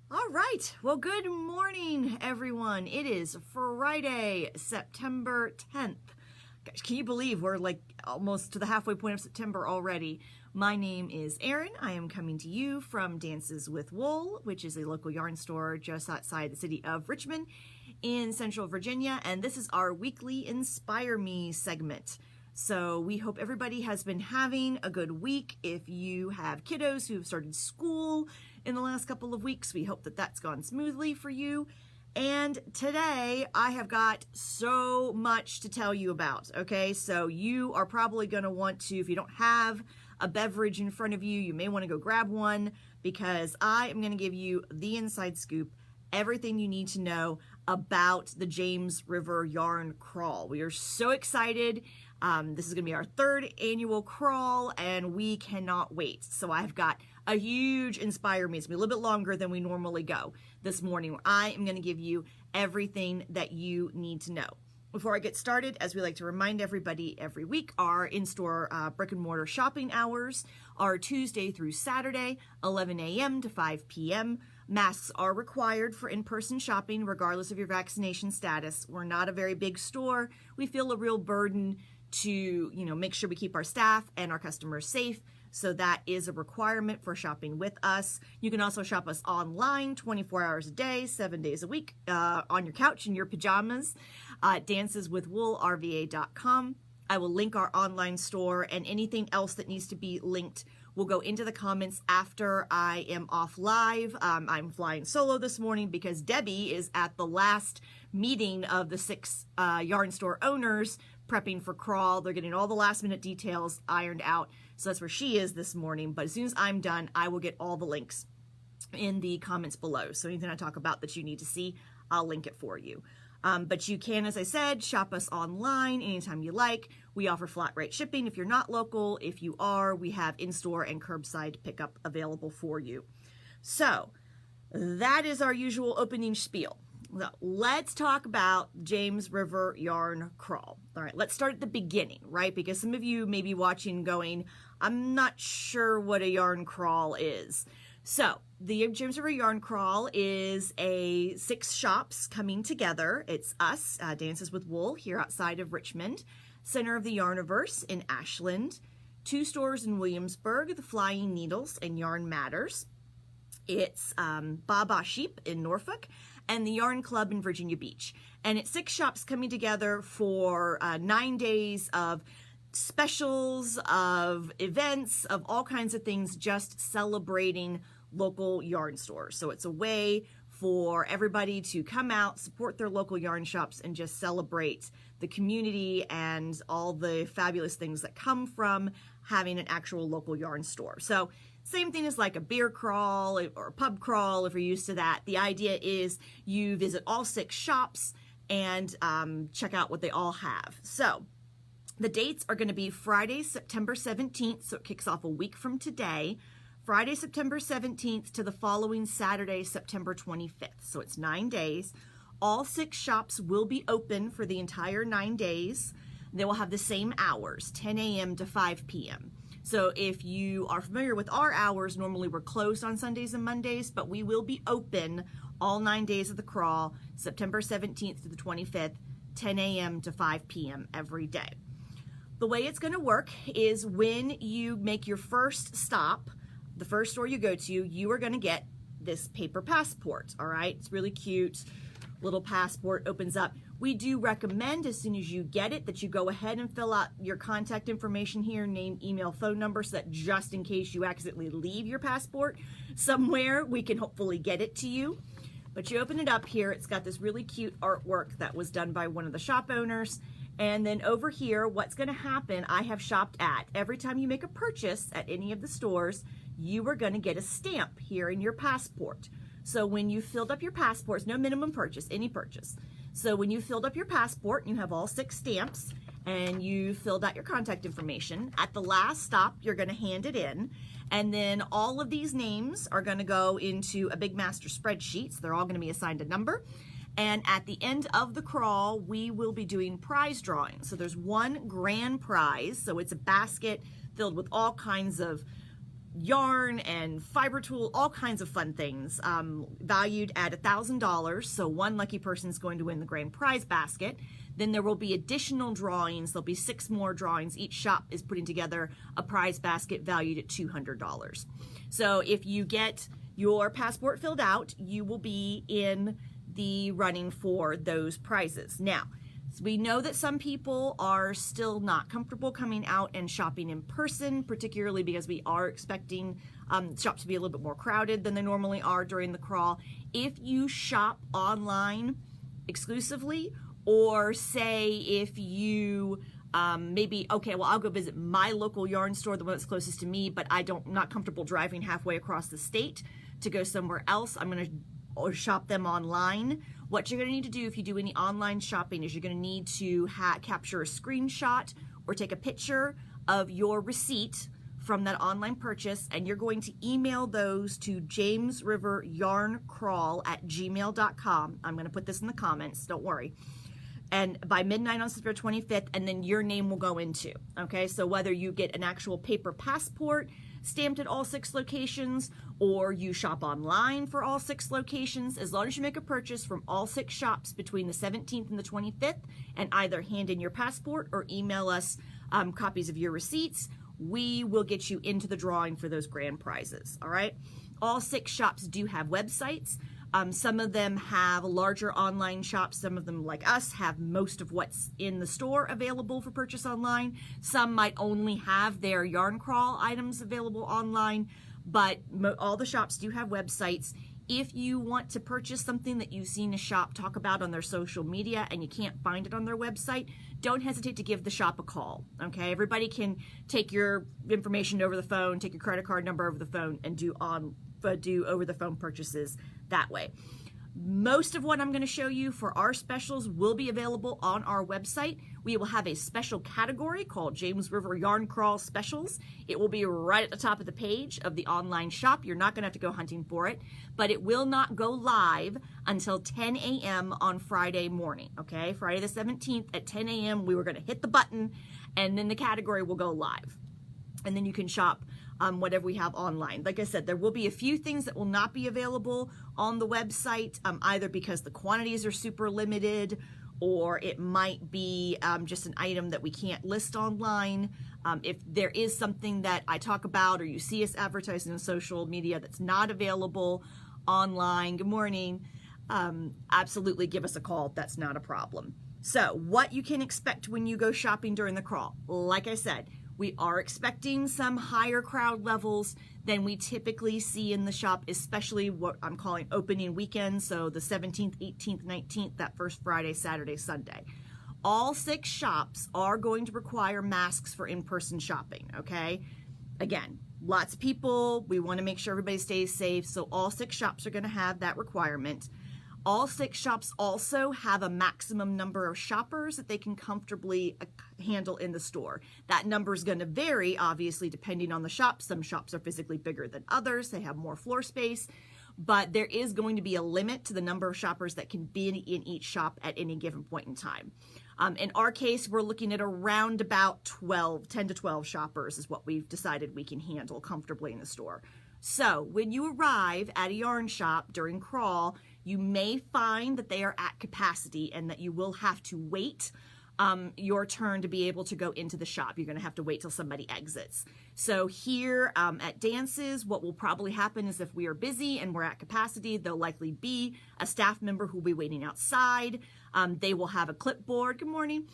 All right. Well, good morning, everyone. It is Friday, September 10th. Gosh, can you believe we're like almost to the halfway point of September already? My name is Erin. I am coming to you from Dances with Wool, which is a local yarn store just outside the city of Richmond in Central Virginia. And this is our weekly Inspire Me segment. So we hope everybody has been having a good week. If you have kiddos who've started school in the last couple of weeks, we hope that that's gone smoothly for you. And today I have got so much to tell you about, okay? So you are probably gonna want to, if you don't have a beverage in front of you, you may wanna go grab one because I am gonna give you the inside scoop, everything you need to know about the James River Yarn Crawl. We are so excited. This is gonna be our third annual crawl and we cannot wait. So I've got a huge Inspire Me. It's gonna be a little bit longer than we normally go this morning, where I am gonna give you everything that you need to know. Before I get started, as we like to remind everybody every week, our in-store brick and mortar shopping hours are Tuesday through Saturday, 11 a.m. to 5 p.m. Masks are required for in-person shopping, regardless of your vaccination status. We're not a very big store. We feel a real burden to, make sure we keep our staff and our customers safe. So that is a requirement for shopping with us. You can also shop us online 24 hours a day, 7 days a week, on your couch in your pajamas at danceswithwoolrva.com. I will link our online store, and anything else that needs to be linked will go into the comments after I am off live. I'm flying solo this morning because Debbie is at the last meeting of the 6 yarn store owners prepping for crawl. They're getting all the last minute details ironed out. So that's where she is this morning. But as soon as I'm done, I will get all the links in the comments below. So anything I talk about that you need to see, I'll link it for you. But you can, as I said, shop us online anytime you like. We offer flat rate shipping if you're not local. If you are, we have in-store and curbside pickup available for you. So that is our usual opening spiel. Well, let's talk about James River Yarn Crawl. All right, let's start at the beginning, right? Because some of you may be watching going, I'm not sure what a yarn crawl is. So the James River Yarn Crawl is 6 shops coming together. It's us, Dances with Wool, here outside of Richmond, center of the Yarniverse in Ashland, 2 stores in Williamsburg, the Flying Needles and Yarn Matters. It's Baba Sheep in Norfolk, and the Yarn Club in Virginia Beach. And it's 6 shops coming together for 9 days of specials, of events, of all kinds of things, just celebrating local yarn stores. So it's a way for everybody to come out, support their local yarn shops, and just celebrate the community and all the fabulous things that come from having an actual local yarn store. So same thing as like a beer crawl or a pub crawl if you're used to that. The idea is you visit all 6 shops and check out what they all have. So the dates are going to be Friday, September 17th, so it kicks off a week from today. Friday, September 17th to the following Saturday, September 25th. So it's 9 days. All 6 shops will be open for the entire 9 days. They will have the same hours, 10 a.m. to 5 p.m. So if you are familiar with our hours, normally we're closed on Sundays and Mondays, but we will be open all 9 days of the crawl, September 17th to the 25th, 10 a.m. to 5 p.m. every day. The way it's going to work is when you make your first stop, the first store you go to, you are going to get this paper passport, all right? It's really cute. Little passport opens up. We do recommend as soon as you get it that you go ahead and fill out your contact information here, name, email, phone number, so that just in case you accidentally leave your passport somewhere, we can hopefully get it to you. But you open it up here, it's got this really cute artwork that was done by one of the shop owners. And then over here, what's gonna happen, I have shopped at. Every time you make a purchase at any of the stores, you are gonna get a stamp here in your passport. So when you filled up your passports, no minimum purchase, any purchase. So when you filled up your passport, you have all 6 stamps and you filled out your contact information. At the last stop, you're gonna hand it in. And then all of these names are gonna go into a big master spreadsheet. So they're all gonna be assigned a number. And at the end of the crawl, we will be doing prize drawings. So there's one grand prize. So it's a basket filled with all kinds of yarn and fiber tool, all kinds of fun things, valued at $1,000. So one lucky person is going to win the grand prize basket. Then there will be additional drawings. There'll be 6 more drawings. Each shop is putting together a prize basket valued at $200. So if you get your passport filled out, you will be in the running for those prizes. Now, we know that some people are still not comfortable coming out and shopping in person, particularly because we are expecting shops to be a little bit more crowded than they normally are during the crawl. If you shop online exclusively, or say if you maybe, okay, well, I'll go visit my local yarn store, the one that's closest to me, but I'm not comfortable driving halfway across the state to go somewhere else. I'm going to shop them online. What you're going to need to do if you do any online shopping is you're going to need to capture a screenshot or take a picture of your receipt from that online purchase, and you're going to email those to jamesriveryarncrawl@gmail.com. I'm going to put this in the comments, don't worry. And by midnight on September 25th, and then your name will go into, okay? So whether you get an actual paper passport stamped at all 6 locations, or you shop online for all 6 locations, as long as you make a purchase from all 6 shops between the 17th and the 25th, and either hand in your passport or email us copies of your receipts, we will get you into the drawing for those grand prizes, all right? All 6 shops do have websites. Some of them have larger online shops. Some of them, like us, have most of what's in the store available for purchase online. Some might only have their yarn crawl items available online, but all the shops do have websites. If you want to purchase something that you've seen a shop talk about on their social media and you can't find it on their website, don't hesitate to give the shop a call, okay? Everybody can take your information over the phone, take your credit card number over the phone, and do over-the-phone purchases that way. Most of what I'm going to show you for our specials will be available on our website. We will have a special category called James River Yarn Crawl Specials. It will be right at the top of the page of the online shop. You're not going to have to go hunting for it, but it will not go live until 10 a.m. on Friday morning, okay? Friday the 17th at 10 a.m. we were going to hit the button, and then the category will go live. And then you can shop whatever we have online. Like I said, there will be a few things that will not be available on the website, either because the quantities are super limited, or it might be just an item that we can't list online. If there is something that I talk about or you see us advertising on social media that's not available online, good morning, absolutely give us a call. That's not a problem. So what you can expect when you go shopping during the crawl, like I said, we are expecting some higher crowd levels than we typically see in the shop, especially what I'm calling opening weekend, so the 17th, 18th, 19th, that first Friday, Saturday, Sunday. All 6 shops are going to require masks for in-person shopping, okay? Again, lots of people, we want to make sure everybody stays safe, so all 6 shops are going to have that requirement. All 6 shops also have a maximum number of shoppers that they can comfortably handle in the store. That number is going to vary, obviously, depending on the shop. Some shops are physically bigger than others. They have more floor space. But there is going to be a limit to the number of shoppers that can be in each shop at any given point in time. In our case, we're looking at around about 10 to 12 shoppers is what we've decided we can handle comfortably in the store. So when you arrive at a yarn shop during crawl, you may find that they are at capacity and that you will have to wait your turn to be able to go into the shop. You're going to have to wait till somebody exits. So here at dances, what will probably happen is if we are busy and we're at capacity, there'll likely be a staff member who will be waiting outside. They will have a clipboard. Good morning.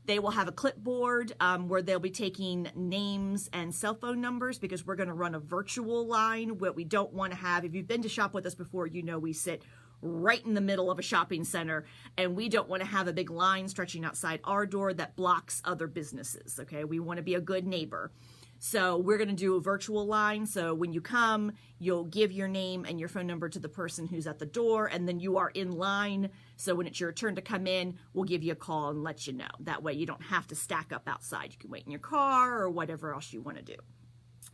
They will have a clipboard where they'll be taking names and cell phone numbers because we're going to run a virtual line. What we don't want to have, if you've been to shop with us before, you know we sit right in the middle of a shopping center, and we don't want to have a big line stretching outside our door that blocks other businesses, okay? We want to be a good neighbor. So we're going to do a virtual line. So when you come, you'll give your name and your phone number to the person who's at the door, and then you are in line. So when it's your turn to come in, we'll give you a call and let you know. That way you don't have to stack up outside. You can wait in your car or whatever else you want to do.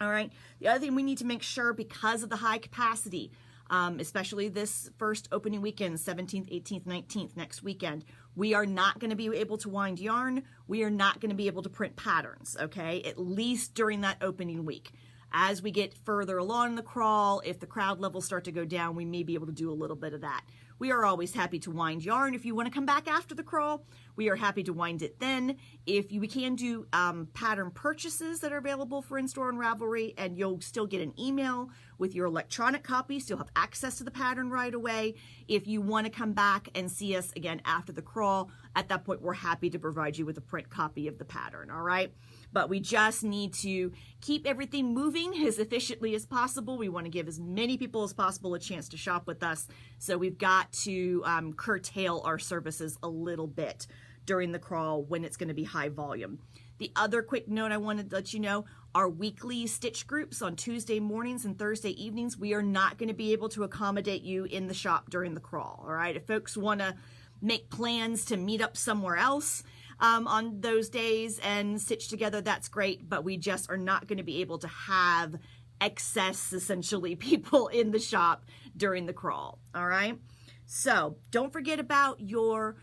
All right. The other thing we need to make sure, because of the high capacity, especially this first opening weekend, 17th, 18th, 19th, next weekend, we are not going to be able to wind yarn. We are not going to be able to print patterns, okay, at least during that opening week. as we get further along the crawl, if the crowd levels start to go down, we may be able to do a little bit of that. We are always happy to wind yarn. If you want to come back after the crawl, we are happy to wind it then. We can do pattern purchases that are available for in-store and Ravelry, and you'll still get an email with your electronic copy, so you'll have access to the pattern right away. If you want to come back and see us again after the crawl, at that point, we're happy to provide you with a print copy of the pattern, all right? But we just need to keep everything moving as efficiently as possible. We want to give as many people as possible a chance to shop with us. So we've got to curtail our services a little bit during the crawl when it's going to be high volume. The other quick note I wanted to let you know, our weekly stitch groups on Tuesday mornings and Thursday evenings, we are not going to be able to accommodate you in the shop during the crawl, all right? If folks want to make plans to meet up somewhere else, on those days and stitch together, that's great, but we just are not going to be able to have excess, essentially, people in the shop during the crawl, all right? So don't forget about your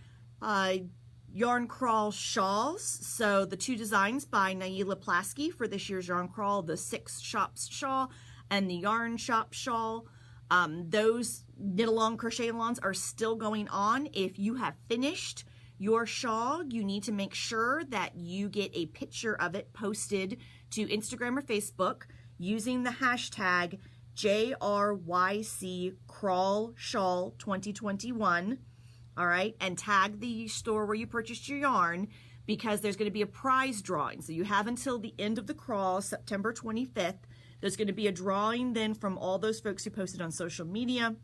yarn crawl shawls. So the 2 designs by Naila Plasky for this year's yarn crawl, the 6 shops shawl and the yarn shop shawl. Those knit along, crochet alongs are still going on. If you have finished your shawl, you need to make sure that you get a picture of it posted to Instagram or Facebook using the hashtag JRYC Crawl Shawl 2021, all right, and tag the store where you purchased your yarn, because there's going to be a prize drawing. So you have until the end of the crawl, September 25th. There's going to be a drawing then from all those folks who posted on social media,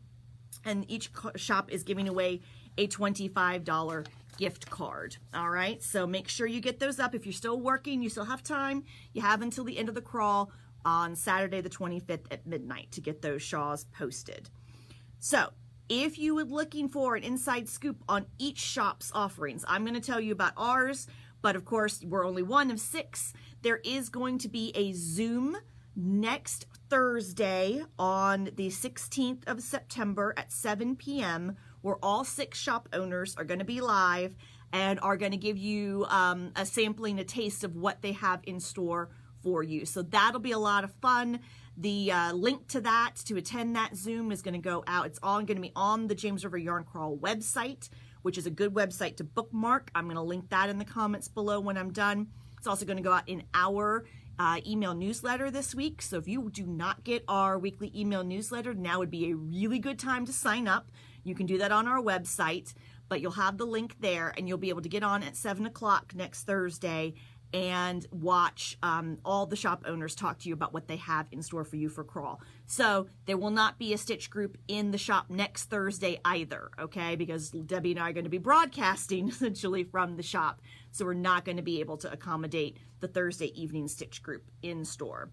and each shop is giving away a $25 gift card, all right? So make sure you get those up. If you're still working, you still have time. You have until the end of the crawl on Saturday the 25th at midnight to get those shawls posted. So if you were looking for an inside scoop on each shop's offerings, I'm going to tell you about ours, but of course, we're only one of 6. There is going to be a Zoom next Thursday on the 16th of September at 7 p.m. where all 6 shop owners are going to be live and are going to give you a sampling, a taste of what they have in store for you. So that'll be a lot of fun. The link to that, to attend that Zoom, is going to go out. It's all going to be on the James River Yarn Crawl website, which is a good website to bookmark. I'm going to link that in the comments below when I'm done. It's also going to go out in our email newsletter this week. So if you do not get our weekly email newsletter, now would be a really good time to sign up. You can do that on our website, but you'll have the link there and you'll be able to get on at 7 o'clock next Thursday and watch all the shop owners talk to you about what they have in store for you for crawl. So there will not be a stitch group in the shop next Thursday either, okay? Because Debbie and I are going to be broadcasting essentially from the shop. So we're not going to be able to accommodate the Thursday evening stitch group in store.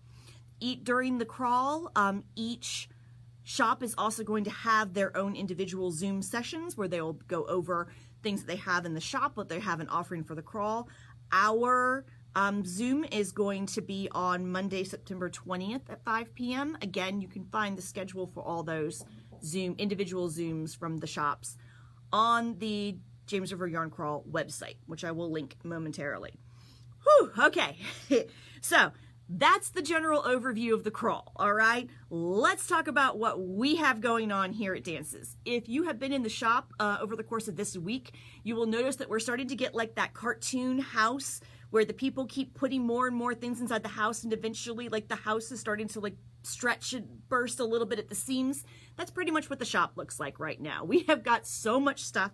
During the crawl, each shop is also going to have their own individual Zoom sessions where they'll go over things that they have in the shop, what they have an offering for the crawl. Our Zoom is going to be on Monday, September 20th at 5 p.m. Again, you can find the schedule for all those individual Zooms from the shops on the James River Yarn Crawl website, which I will link momentarily. Whew, okay. So that's the general overview of the crawl, all right? Let's talk about what we have going on here at Dances. If you have been in the shop over the course of this week, you will notice that we're starting to get like that cartoon house where the people keep putting more and more things inside the house, and eventually like the house is starting to like stretch and burst a little bit at the seams. That's pretty much what the shop looks like right now. We have got so much stuff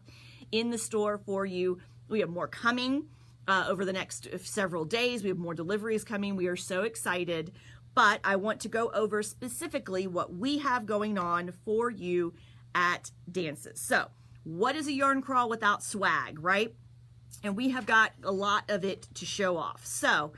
in the store for you. We have more coming over the next several days. We have more deliveries coming. We are so excited, but I want to go over specifically what we have going on for you at Dances. So what is a yarn crawl without swag, right? And we have got a lot of it to show off. So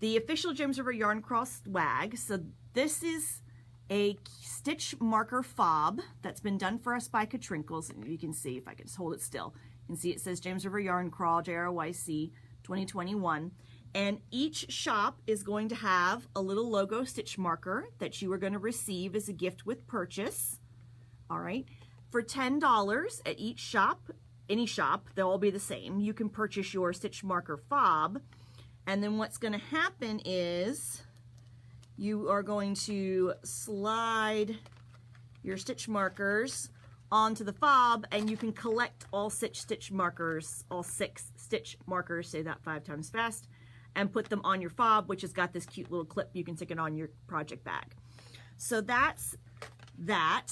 the official James River Yarn Crawl swag. So this is a stitch marker fob that's been done for us by Katrinkles. And you can see, if I can just hold it still, you can see it says James River Yarn Crawl, JRYC 2021. And each shop is going to have a little logo stitch marker that you are going to receive as a gift with purchase. All right. For $10 at each shop, any shop, they'll all be the same. You can purchase your stitch marker fob. And then what's going to happen is you are going to slide your stitch markers onto the fob, and you can collect all 6 stitch markers, say that 5 times fast, and put them on your fob, which has got this cute little clip. You can stick it on your project bag. So that's that.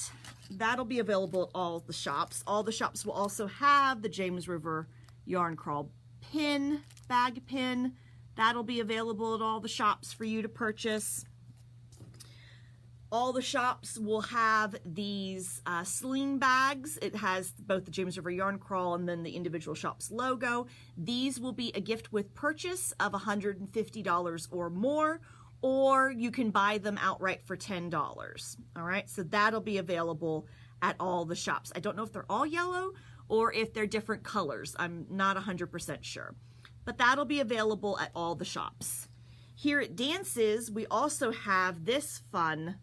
That'll be available at all the shops. All the shops will also have the James River Yarn Crawl pin, bag pin. That'll be available at all the shops for you to purchase. All the shops will have these sling bags. It has both the James River Yarn Crawl and then the individual shop's logo. These will be a gift with purchase of $150 or more, or you can buy them outright for $10. All right, so that'll be available at all the shops. I don't know if they're all yellow or if they're different colors. I'm not 100% sure, but that'll be available at all the shops. Here at Dances, we also have this fun,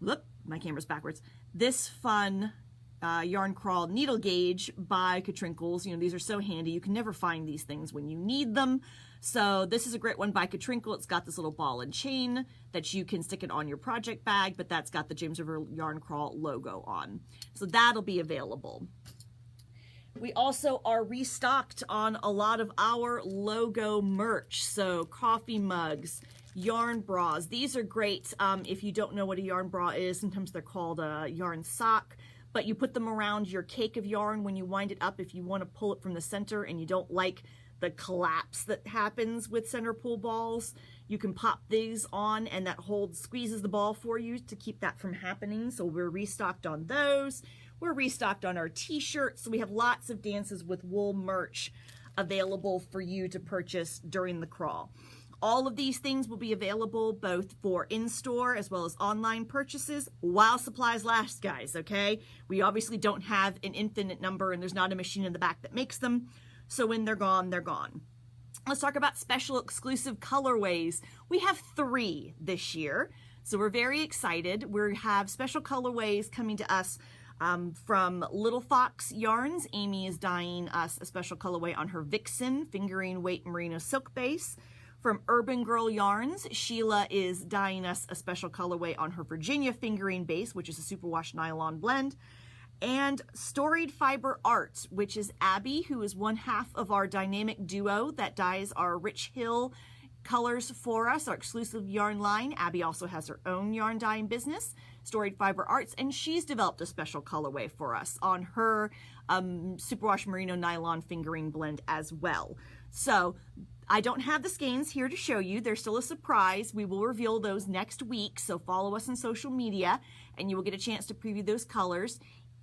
look, my camera's backwards. This fun Yarn Crawl needle gauge by Katrinkles. You know, these are so handy. You can never find these things when you need them. So this is a great one by Katrinkle. It's got this little ball and chain that you can stick it on your project bag, but that's got the James River Yarn Crawl logo on. So that'll be available. We also are restocked on a lot of our logo merch. So coffee mugs, yarn bras. These are great if you don't know what a yarn bra is. Sometimes they're called a yarn sock, but you put them around your cake of yarn when you wind it up if you want to pull it from the center and you don't like the collapse that happens with center pull balls. You can pop these on and that squeezes the ball for you to keep that from happening. So we're restocked on those. We're restocked on our t-shirts. So we have lots of Dances with Wool merch available for you to purchase during the crawl. All of these things will be available both for in-store as well as online purchases while supplies last, guys, okay? We obviously don't have an infinite number and there's not a machine in the back that makes them. So when they're gone, they're gone. Let's talk about special exclusive colorways. We have 3 this year, so we're very excited. We have special colorways coming to us from Little Fox Yarns. Amy is dyeing us a special colorway on her Vixen fingering weight merino silk base. From Urban Girl Yarns, Sheila is dyeing us a special colorway on her Virginia fingering base, which is a superwash nylon blend. And Storied Fiber Art, which is Abby, who is one half of our dynamic duo that dyes our Rich Hill colors for us, our exclusive yarn line. Abby also has her own yarn dyeing business, Storied Fiber Arts, and she's developed a special colorway for us on her superwash merino nylon fingering blend as well. So I don't have the skeins here to show you. They're still a surprise. We will reveal those next week, so follow us on social media and you will get a chance to preview those colors.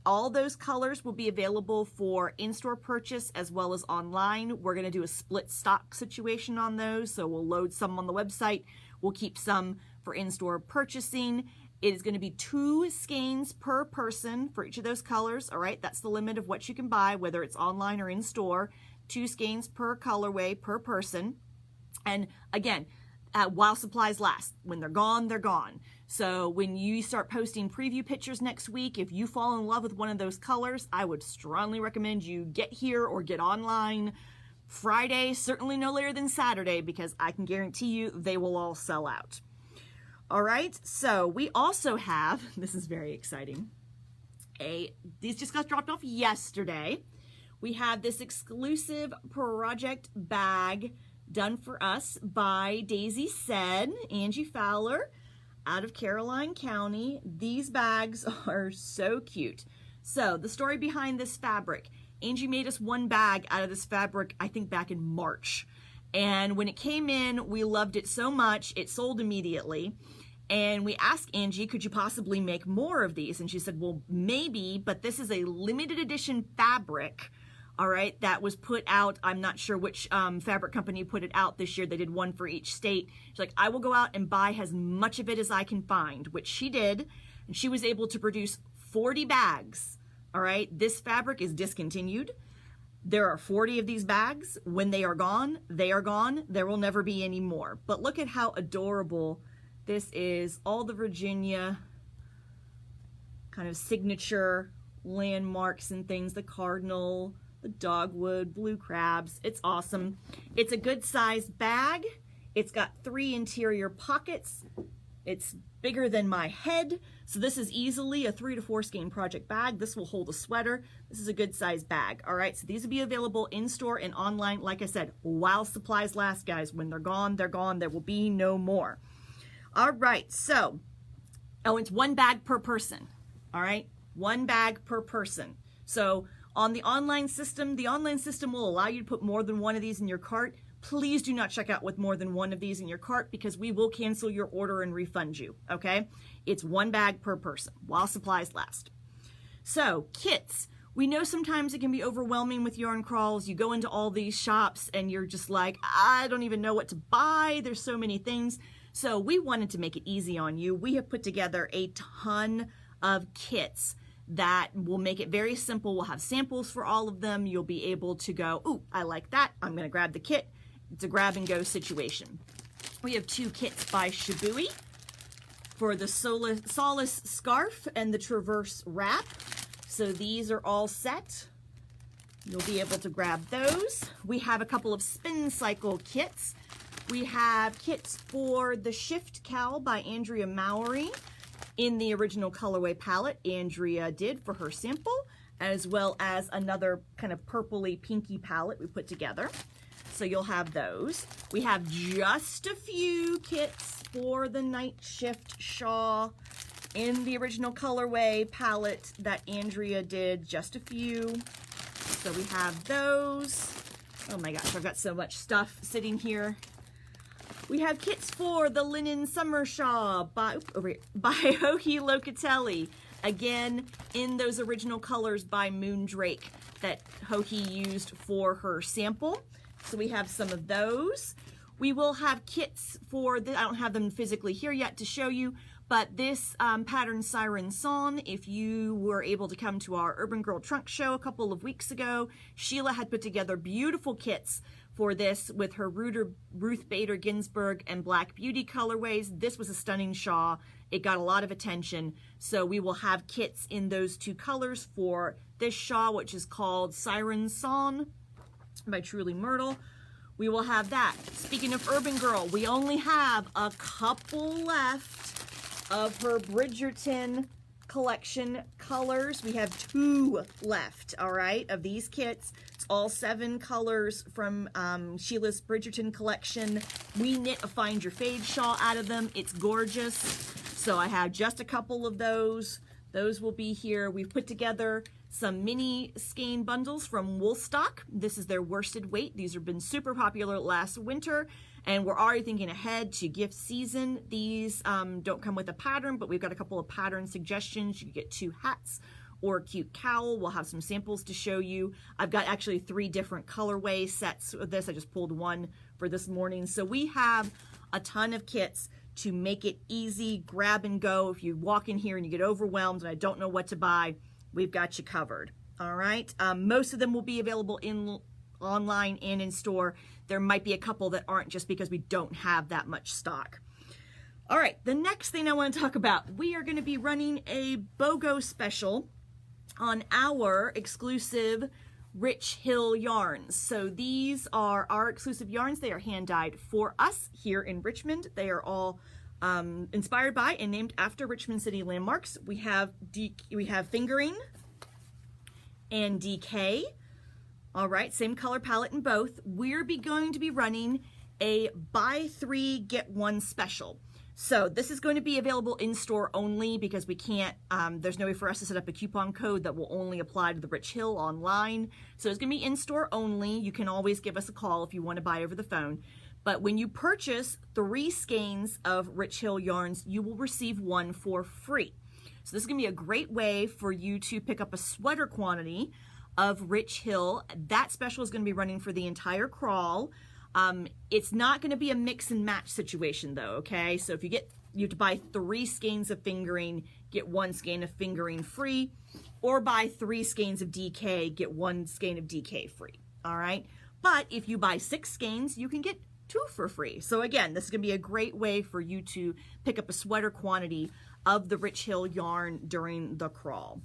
All those colors will be available for in-store purchase as well as online. We're going to do a split stock situation on those, so we'll load some on the website. We'll keep some for in-store purchasing. It is going to be 2 skeins per person for each of those colors. All right, that's the limit of what you can buy, whether it's online or in-store. 2 skeins per colorway per person. And again, while supplies last. When they're gone, they're gone. So when you start posting preview pictures next week, if you fall in love with one of those colors, I would strongly recommend you get here or get online Friday, certainly no later than Saturday, because I can guarantee you they will all sell out. All right, so we also have, this is very exciting, these just got dropped off yesterday. We have this exclusive project bag done for us by Daisy Said, Angie Fowler, out of Caroline County. These bags are so cute. So the story behind this fabric, Angie made us one bag out of this fabric, I think back in March. And when it came in, we loved it so much, it sold immediately. And we asked Angie, could you possibly make more of these? And she said, well, maybe, but this is a limited edition fabric, all right, that was put out. I'm not sure which fabric company put it out this year. They did one for each state. She's like, I will go out and buy as much of it as I can find, which she did. And she was able to produce 40 bags, all right? This fabric is discontinued. There are 40 of these bags. When they are gone, they are gone. There will never be any more. But look at how adorable this is. All the Virginia kind of signature landmarks and things, the cardinal, the dogwood, blue crabs. It's awesome. It's a good sized bag. It's got 3 interior pockets. It's bigger than my head, so this is easily a 3 to 4 skein project bag. This will hold a sweater. This is a good size bag. All right, so these will be available in store and online, like I said, while supplies last, guys. When they're gone, they're gone. There will be no more. All right, so, oh, it's 1 bag per person. All right, 1 bag per person. So on the online system will allow you to put more than 1 of these in your cart. Please do not check out with more than 1 of these in your cart because we will cancel your order and refund you, okay? It's 1 bag per person while supplies last. So, kits. We know sometimes it can be overwhelming with yarn crawls. You go into all these shops and you're just like, I don't even know what to buy. There's so many things. So we wanted to make it easy on you. We have put together a ton of kits that will make it very simple. We'll have samples for all of them. You'll be able to go, ooh, I like that. I'm going to grab the kit. It's a grab and go situation. We have 2 kits by Shibui for the Solace Scarf and the Traverse Wrap. So these are all set. You'll be able to grab those. We have a couple of Spin Cycle kits. We have kits for the Shift Cowl by Andrea Mowry in the original colorway palette Andrea did for her sample, as well as another kind of purpley pinky palette we put together. So you'll have those. We have just a few kits for the Night Shift Shawl in the original colorway palette that Andrea did, just a few. So we have those. Oh my gosh, I've got so much stuff sitting here. We have kits for the Linen Summer Shawl by Joji Locatelli. Again, in those original colors by Moondrake that Joji used for her sample. So we have some of those. We will have kits for, I don't have them physically here yet to show you, but this pattern Siren Song, if you were able to come to our Urban Girl Trunk show a couple of weeks ago, Sheila had put together beautiful kits for this with her Ruth Bader Ginsburg and Black Beauty colorways. This was a stunning shawl. It got a lot of attention. So we will have kits in those 2 colors for this shawl, which is called Siren Song by Truly Myrtle. We will have that. Speaking of Urban Girl, we only have a couple left of her Bridgerton collection colors. We have 2 left, all right, of these kits. It's all 7 colors from Sheila's Bridgerton collection. We knit a Find Your Fade shawl out of them. It's gorgeous. So I have just a couple of those. Those will be here. We've put together some mini skein bundles from Woolstock. This is their worsted weight. These have been super popular last winter, and we're already thinking ahead to gift season. These don't come with a pattern, but we've got a couple of pattern suggestions. You can get 2 hats or a cute cowl. We'll have some samples to show you. I've got actually 3 different colorway sets of this. I just pulled one for this morning. So we have a ton of kits to make it easy, grab and go. If you walk in here and you get overwhelmed and I don't know what to buy, we've got you covered. All right. Most of them will be available online and in store. There might be a couple that aren't just because we don't have that much stock. All right. The next thing I want to talk about, we are going to be running a BOGO special on our exclusive Rich Hill yarns. So these are our exclusive yarns. They are hand dyed for us here in Richmond. They are all inspired by and named after Richmond City landmarks. We have fingering and DK. All right, same color palette in both. We're going to be running a buy 3 get 1 special. So this is going to be available in store only because we can't, there's no way for us to set up a coupon code that will only apply to the Rich Hill online. So it's going to be in store only. You can always give us a call if you want to buy over the phone. But when you purchase 3 skeins of Rich Hill yarns, you will receive 1 for free. So this is going to be a great way for you to pick up a sweater quantity of Rich Hill. That special is going to be running for the entire crawl. It's not going to be a mix and match situation though, okay? So if you have to buy 3 skeins of fingering, get 1 skein of fingering free, or buy 3 skeins of DK, get 1 skein of DK free, all right? But if you buy 6 skeins, you can get 2 for free. So again, this is going to be a great way for you to pick up a sweater quantity of the Rich Hill yarn during the crawl.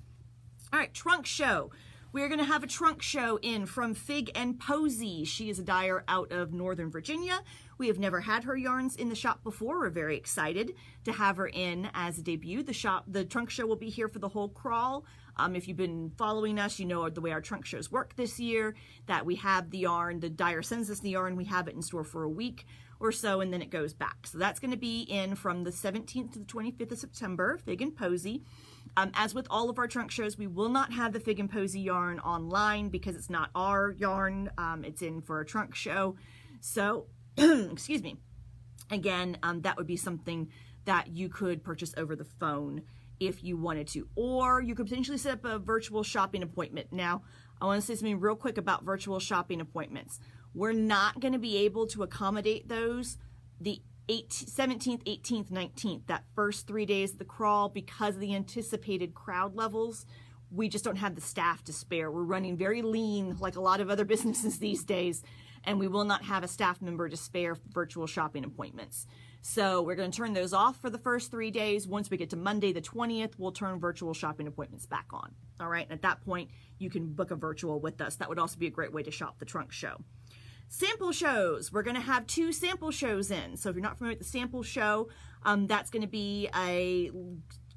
All right, trunk show. We're going to have a trunk show in from Fig and Posy. She is a dyer out of Northern Virginia. We have never had her yarns in the shop before. We're very excited to have her in as a debut. The trunk show will be here for the whole crawl. If you've been following us, you know the way our trunk shows work this year, that we have the yarn, the dyer sends us the yarn, we have it in store for a week or so, and then it goes back. So that's going to be in from the 17th to the 25th of September, Fig and Posy. As with all of our trunk shows, we will not have the Fig and Posy yarn online because it's not our yarn. It's in for a trunk show. So, excuse me. Again, that would be something that you could purchase over the phone if you wanted to, or you could potentially set up a virtual shopping appointment. Now, I want to say something real quick about virtual shopping appointments. We're not going to be able to accommodate those the 17th, 18th, 19th, that first 3 days of the crawl, because of the anticipated crowd levels. We just don't have the staff to spare. We're running very lean, like a lot of other businesses these days, and we will not have a staff member to spare virtual shopping appointments. So we're going to turn those off for the first 3 days. Once we get to Monday the 20th, we'll turn virtual shopping appointments back on. All right, and at that point, you can book a virtual with us. That would also be a great way to shop the trunk show. Sample shows. We're going to have 2 sample shows in. So if you're not familiar with the sample show, that's going to be a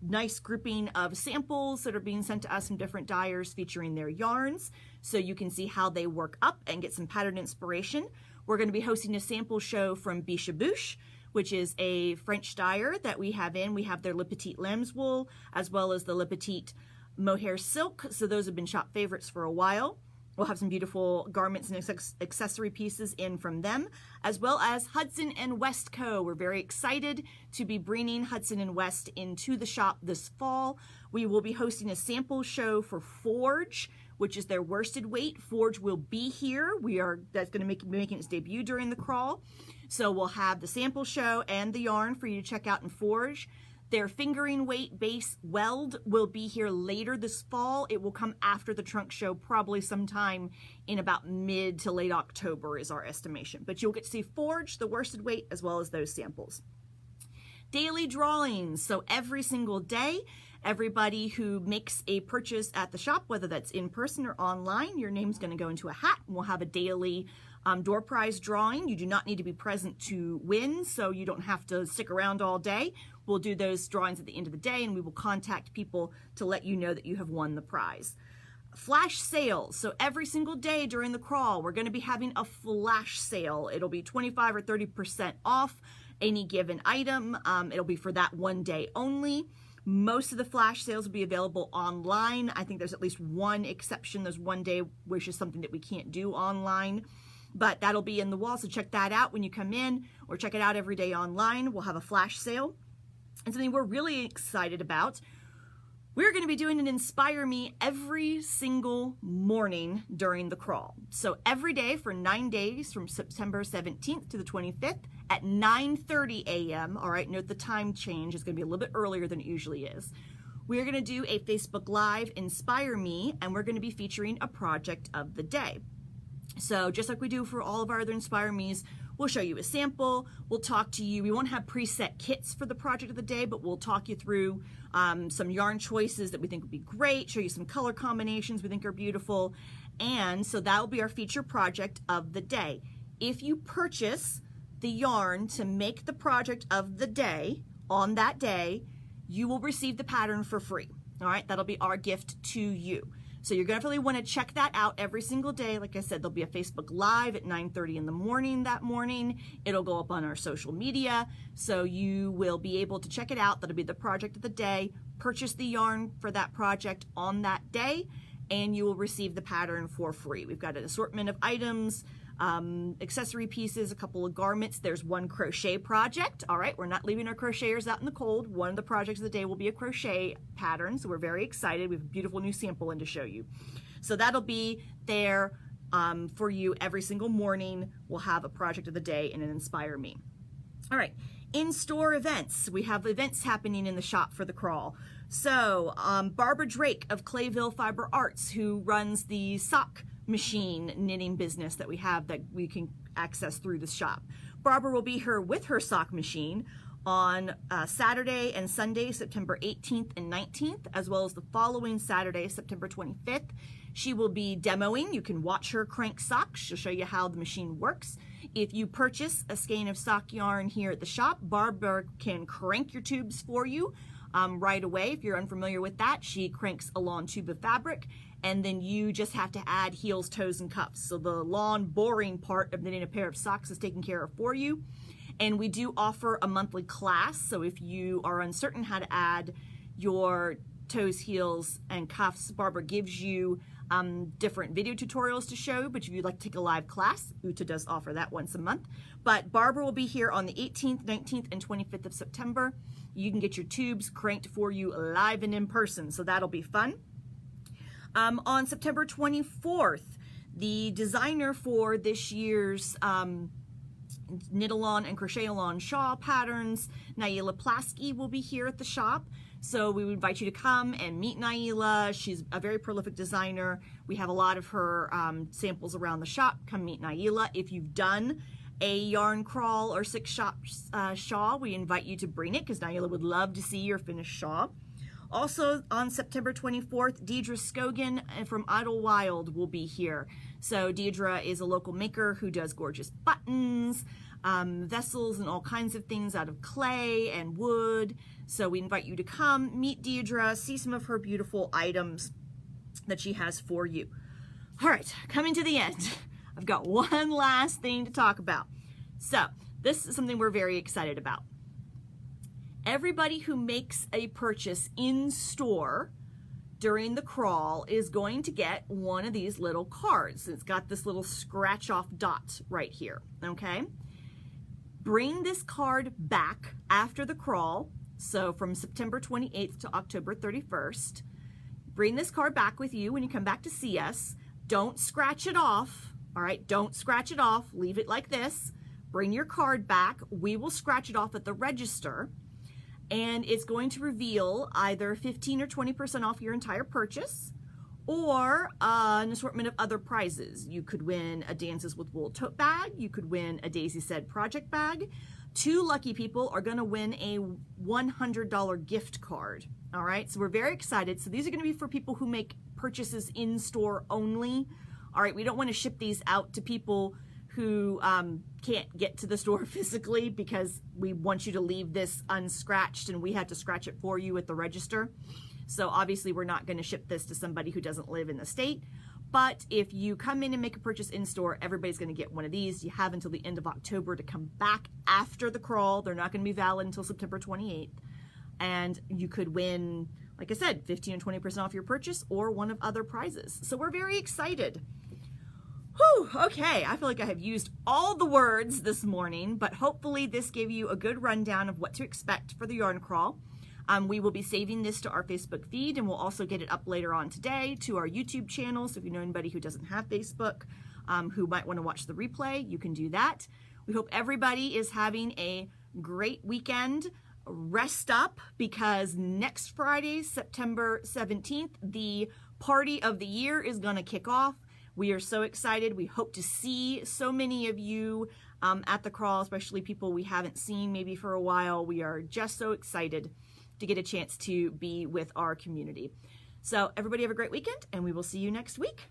nice grouping of samples that are being sent to us from different dyers featuring their yarns, so you can see how they work up and get some pattern inspiration. We're going to be hosting a sample show from Bichabouche, which is a French dyer that we have in. We have their Le Petit Lamb's wool as well as the Le Petit Mohair silk. So those have been shop favorites for a while. We'll have some beautiful garments and accessory pieces in from them, as well as Hudson and West Co. We're very excited to be bringing Hudson and West into the shop this fall. We will be hosting a sample show for Forge, which is their worsted weight. Forge will be here. That's going to be making its debut during the crawl. So we'll have the sample show and the yarn for you to check out in Forge. Their fingering weight base weld will be here later this fall. It will come after the trunk show, probably sometime in about mid to late October is our estimation. But you'll get to see Forge, the worsted weight, as well as those samples. Daily drawings. So every single day, everybody who makes a purchase at the shop, whether that's in person or online, your name's going to go into a hat, and we'll have a daily door prize drawing. You do not need to be present to win, so you don't have to stick around all day. We'll do those drawings at the end of the day, and we will contact people to let you know that you have won the prize. Flash sales. So every single day during the crawl, we're going to be having a flash sale. It'll be 25 or 30% off any given item. It'll be for that one day only. Most of the flash sales will be available online. I think there's at least one exception. There's one day which is something that we can't do online, but that'll be in the wall. So check that out when you come in, or check it out every day online. We'll have a flash sale. And something we're really excited about, we're going to be doing an Inspire Me every single morning during the crawl. So every day for 9 days from September 17th to the 25th at 9:30 a.m. All right, note the time change is going to be a little bit earlier than it usually is. We're going to do a Facebook Live Inspire Me, and we're going to be featuring a project of the day. So just like we do for all of our other Inspire Me's, we'll show you a sample, we'll talk to you. We won't have preset kits for the project of the day, but we'll talk you through some yarn choices that we think would be great, show you some color combinations we think are beautiful, and so that will be our feature project of the day. If you purchase the yarn to make the project of the day on that day, you will receive the pattern for free. All right, that'll be our gift to you. So you're going to really want to check that out every single day. Like I said, there'll be a Facebook Live at 9:30 in the morning that morning. It'll go up on our social media, so you will be able to check it out. That'll be the project of the day. Purchase the yarn for that project on that day, and you will receive the pattern for free. We've got an assortment of items, accessory pieces, a couple of garments. There's one crochet project. All right, we're not leaving our crocheters out in the cold. One of the projects of the day will be a crochet pattern, so we're very excited. We have a beautiful new sample in to show you. So that'll be there for you every single morning. We'll have a project of the day and an Inspire Me. All right, in-store events. We have events happening in the shop for the crawl. So Barbara Drake of Clayville Fiber Arts, who runs the sock machine knitting business that we have that we can access through the shop. Barbara will be here with her sock machine on Saturday and Sunday, September 18th and 19th, as well as the following Saturday, September 25th. She will be demoing. You can watch her crank socks. She'll show you how the machine works. If you purchase a skein of sock yarn here at the shop, Barbara can crank your tubes for you right away. If you're unfamiliar with that, she cranks a lawn tube of fabric, and then you just have to add heels, toes, and cuffs. So the lawn boring part of knitting a pair of socks is taken care of for you. And we do offer a monthly class, so if you are uncertain how to add your toes, heels, and cuffs, Barbara gives you different video tutorials to show, but if you'd like to take a live class, Uta does offer that once a month. But Barbara will be here on the 18th, 19th, and 25th of September. You can get your tubes cranked for you live and in person, so that'll be fun. On September 24th, the designer for this year's knit-along and crochet-along shawl patterns, Naila Plasky, will be here at the shop. So we would invite you to come and meet Naila. She's a very prolific designer. We have a lot of her samples around the shop. Come meet Naila. If you've done a yarn crawl or 6-shop shawl, we invite you to bring it because Naila would love to see your finished shawl. Also on September 24th, Deidre Scogan from Idlewild will be here. So Deidre is a local maker who does gorgeous buttons, vessels, and all kinds of things out of clay and wood. So we invite you to come, meet Deidre, see some of her beautiful items that she has for you. All right, coming to the end, I've got one last thing to talk about. So this is something we're very excited about. Everybody who makes a purchase in store during the crawl is going to get one of these little cards. It's got this little scratch off dot right here, okay? Bring this card back after the crawl, so from September 28th to October 31st. Bring this card back with you when you come back to see us. Don't scratch it off, all right? Don't scratch it off. Leave it like this. Bring your card back. We will scratch it off at the register, and it's going to reveal either 15 or 20% off your entire purchase or an assortment of other prizes. You could win a Dances with Wool tote bag. You could win a Daisy Said project bag. 2 lucky people are going to win a $100 gift card. All right, so we're very excited. So these are going to be for people who make purchases in store only. All right, we don't want to ship these out to people who can't get to the store physically because we want you to leave this unscratched and we had to scratch it for you at the register. So obviously we're not going to ship this to somebody who doesn't live in the state. But if you come in and make a purchase in store, everybody's going to get one of these. You have until the end of October to come back after the crawl. They're not going to be valid until September 28th. And you could win, like I said, 15 and 20% off your purchase or one of other prizes. So we're very excited. Whew, okay, I feel like I have used all the words this morning, but hopefully this gave you a good rundown of what to expect for the yarn crawl. We will be saving this to our Facebook feed, and we'll also get it up later on today to our YouTube channel. So if you know anybody who doesn't have Facebook, who might want to watch the replay, you can do that. We hope everybody is having a great weekend. Rest up, because next Friday, September 17th, the party of the year is going to kick off. We are so excited. We hope to see so many of you at the crawl, especially people we haven't seen maybe for a while. We are just so excited to get a chance to be with our community. So everybody have a great weekend, and we will see you next week.